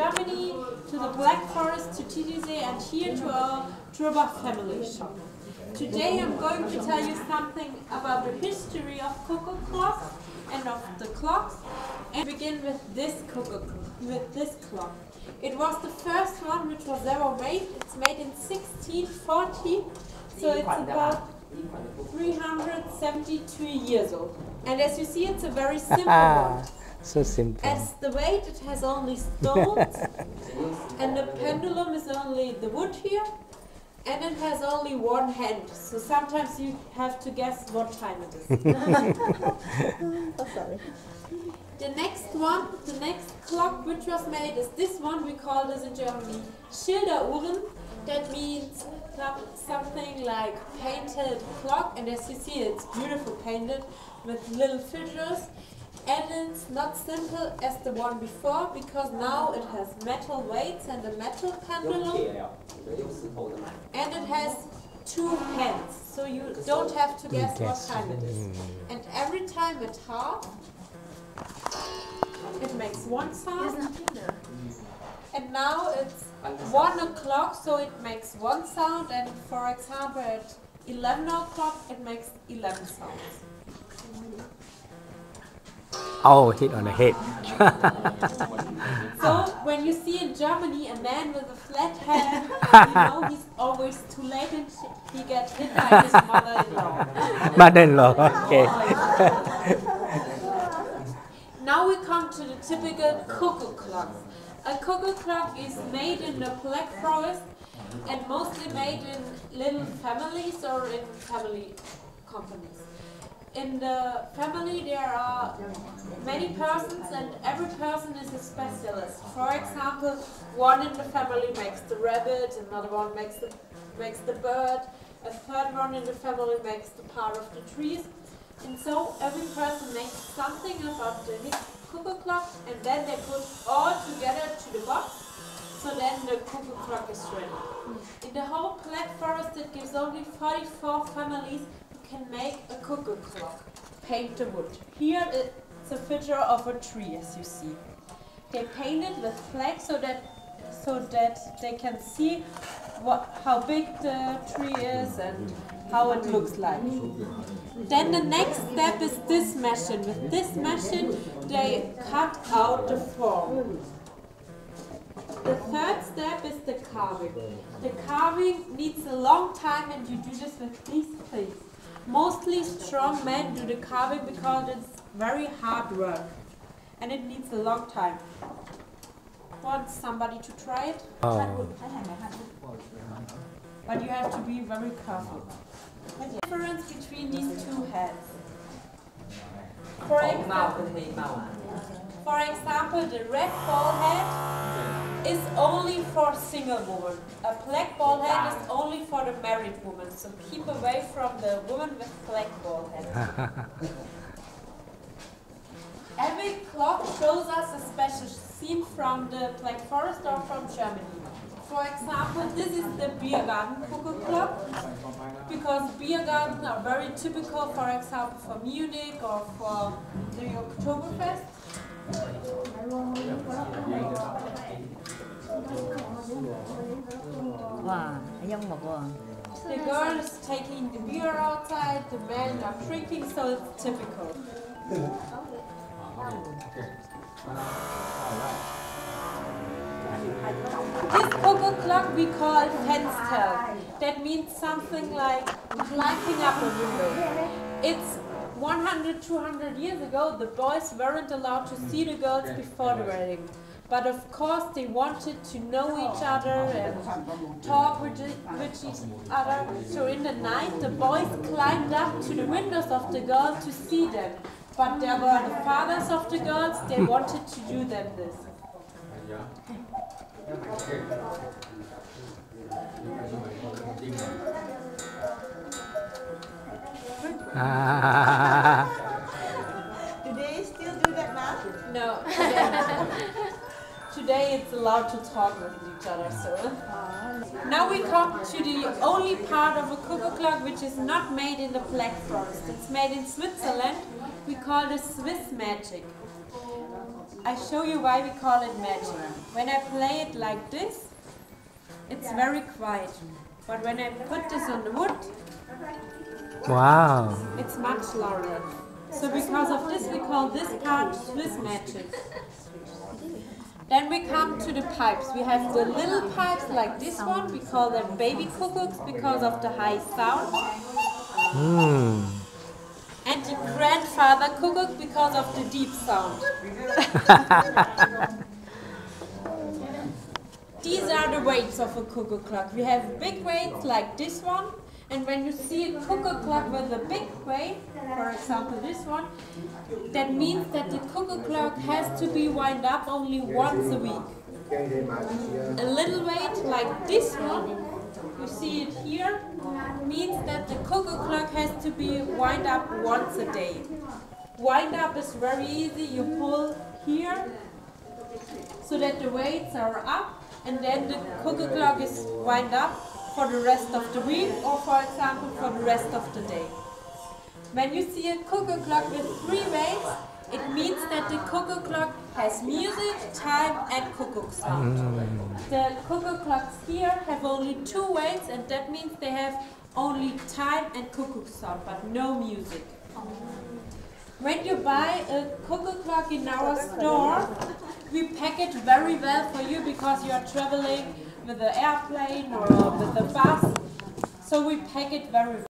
Germany, to the Black Forest, to Titisee, and here to our Drubba family shop. Today I'm going to tell you something about the history of cuckoo clocks and of the clocks, and begin with this clock. It was the first one which was ever made. It's made in 1640, so it's about 372 years old. And as you see, it's a very simple one. So simple. As the weight, it has only stones, and the pendulum is only the wood here, and it has only one hand. So sometimes you have to guess what time it is. Oh, sorry. The next clock which was made is this one. We call this in Germany Schilderuhren. That means something like painted clock, and as you see, it's beautiful painted with little figures. And it's not simple as the one before, because now it has metal weights and a metal pendulum, and it has two hands, so you don't have to guess what time it is. And every time it half, it makes one sound. And now it's 1 o'clock, so it makes one sound, and for example at 11 o'clock it makes 11 sounds. Oh, hit on the head. So when you see in Germany a man with a flat head, you know he's always too late and he gets hit by his mother-in-law. Mother-in-law, okay. Now we come to the typical cuckoo clock. A cuckoo clock is made in the Black Forest and mostly made in little families or in family companies. In the family there are many persons, and every person is a specialist. For example, one in the family makes the rabbit, another one makes the bird, a third one in the family makes the part of the trees. And so every person makes something about his cuckoo clock, and then they put all together to the box, so then the cuckoo clock is ready. In the whole Black Forest it gives only 44 families can make a cuckoo clock. Paint the wood. Here it's a picture of a tree, as you see. They paint it with black so that they can see how big the tree is and how it looks like. Then the next step is this machine. With this machine they cut out the form. The third step is the carving. The carving needs a long time, and you do this with these things. Mostly strong men do the carving because it's very hard work and it needs a long time. Want somebody to try it? Oh. But you have to be very careful. What's the difference between these two heads? For example, the red ball head is only for single women. A black ball head is only for the married woman. So keep away from the woman with black ball head. Every clock shows us a special scene from the Black Forest or from Germany. For example, this is the beer garden cuckoo clock, because beer gardens are very typical, for example, for Munich or for the Oktoberfest. The girl is taking the beer outside, the men are drinking, so it's typical. This cuckoo clock we call Fenster. That means something like climbing up a window. It's 100-200 years ago, the boys weren't allowed to see the girls before the wedding. But of course they wanted to know each other and talk with each other. So in the night the boys climbed up to the windows of the girls to see them. But there were the fathers of the girls, they wanted to do them this. Do they still do that now? No. Today it's allowed to talk with each other, so. Now we come to the only part of a cuckoo clock which is not made in the Black Forest. It's made in Switzerland. We call this Swiss magic. I show you why we call it magic. When I play it like this, it's very quiet. But when I put this on the wood, Wow. it's much louder. So because of this, we call this part Swiss magic. Then we come to the pipes. We have the little pipes like this one. We call them baby cuckoos because of the high sound. And the grandfather cuckoo because of the deep sound. These are the weights of a cuckoo clock. We have big weights like this one. And when you see a cuckoo clock with a big weight, for example this one, that means that the cuckoo clock has to be wound up only once a week. A little weight like this one, you see it here, means that the cuckoo clock has to be wound up once a day. Wind up is very easy. You pull here so that the weights are up, and then the cuckoo clock is wound up for the rest of the week, or for example for the rest of the day. When you see a cuckoo clock with 3 weights, it means that the cuckoo clock has music, time and cuckoo sound. The cuckoo clocks here have only 2 weights, and that means they have only time and cuckoo sound, but no music. When you buy a cuckoo clock in our store, we pack it very well for you because you are traveling with the airplane or with the bus. So we pack it very well.